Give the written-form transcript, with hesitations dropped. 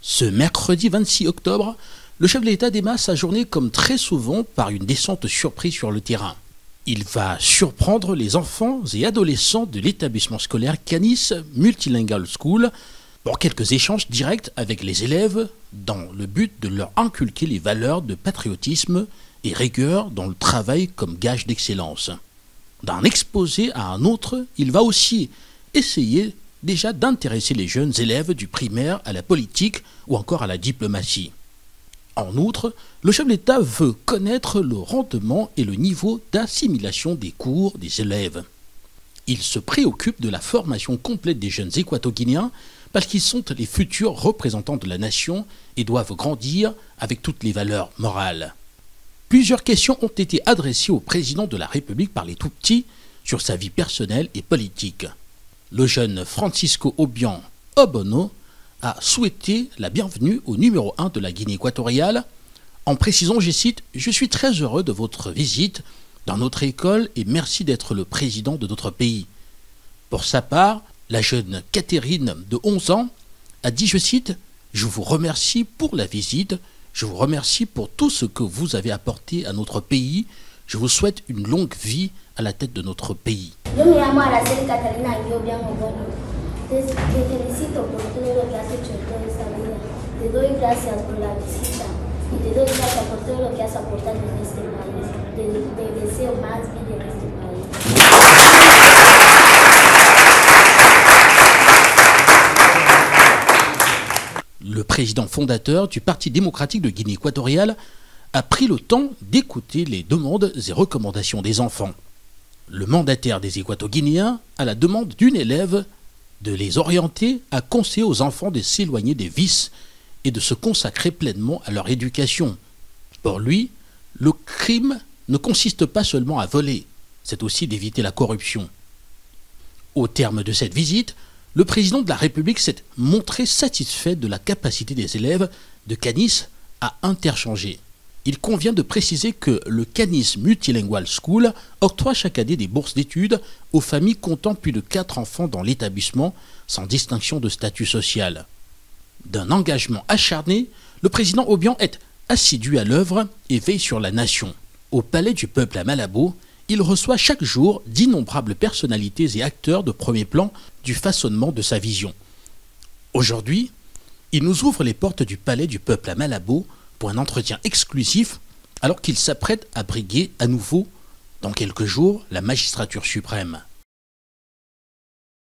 Ce mercredi 26 octobre, le chef de l'État démarre sa journée comme très souvent par une descente surprise sur le terrain. Il va surprendre les enfants et adolescents de l'établissement scolaire Canis Multilingual School pour quelques échanges directs avec les élèves dans le but de leur inculquer les valeurs de patriotisme et rigueur dans le travail comme gage d'excellence. D'un exposé à un autre, il va aussi essayer déjà d'intéresser les jeunes élèves du primaire à la politique ou encore à la diplomatie. En outre, le chef de l'État veut connaître le rendement et le niveau d'assimilation des cours des élèves. Il se préoccupe de la formation complète des jeunes équato-guinéens parce qu'ils sont les futurs représentants de la nation et doivent grandir avec toutes les valeurs morales. Plusieurs questions ont été adressées au président de la République par les tout-petits sur sa vie personnelle et politique. Le jeune Francisco Obiang Obono a souhaité la bienvenue au numéro 1 de la Guinée équatoriale en précisant, je cite, « Je suis très heureux de votre visite dans notre école et merci d'être le président de notre pays ». Pour sa part, la jeune Catherine de 11 ans a dit, je cite, « Je vous remercie pour la visite, je vous remercie pour tout ce que vous avez apporté à notre pays, je vous souhaite une longue vie à la tête de notre pays ». Yo me llamo Araceli Catalina Obiang Obono. Te felicito por todo lo que has hecho en toda esta vida. Te doy gracias por la visita y te doy gracias por todo lo que has aportado en este país. Te deseo más vida en este país. Le président fondateur du Parti démocratique de Guinée équatoriale a pris le temps d'écouter les demandes et recommandations des enfants. Le mandataire des Équato-Guinéens, à la demande d'une élève, de les orienter à conseiller aux enfants de s'éloigner des vices et de se consacrer pleinement à leur éducation. Pour lui, le crime ne consiste pas seulement à voler, c'est aussi d'éviter la corruption. Au terme de cette visite, le président de la République s'est montré satisfait de la capacité des élèves de Canis à interchanger. Il convient de préciser que le Canis Multilingual School octroie chaque année des bourses d'études aux familles comptant plus de 4 enfants dans l'établissement, sans distinction de statut social. D'un engagement acharné, le président Obiang est assidu à l'œuvre et veille sur la nation. Au Palais du Peuple à Malabo, il reçoit chaque jour d'innombrables personnalités et acteurs de premier plan du façonnement de sa vision. Aujourd'hui, il nous ouvre les portes du Palais du Peuple à Malabo pour un entretien exclusif alors qu'il s'apprête à briguer à nouveau, dans quelques jours, la magistrature suprême.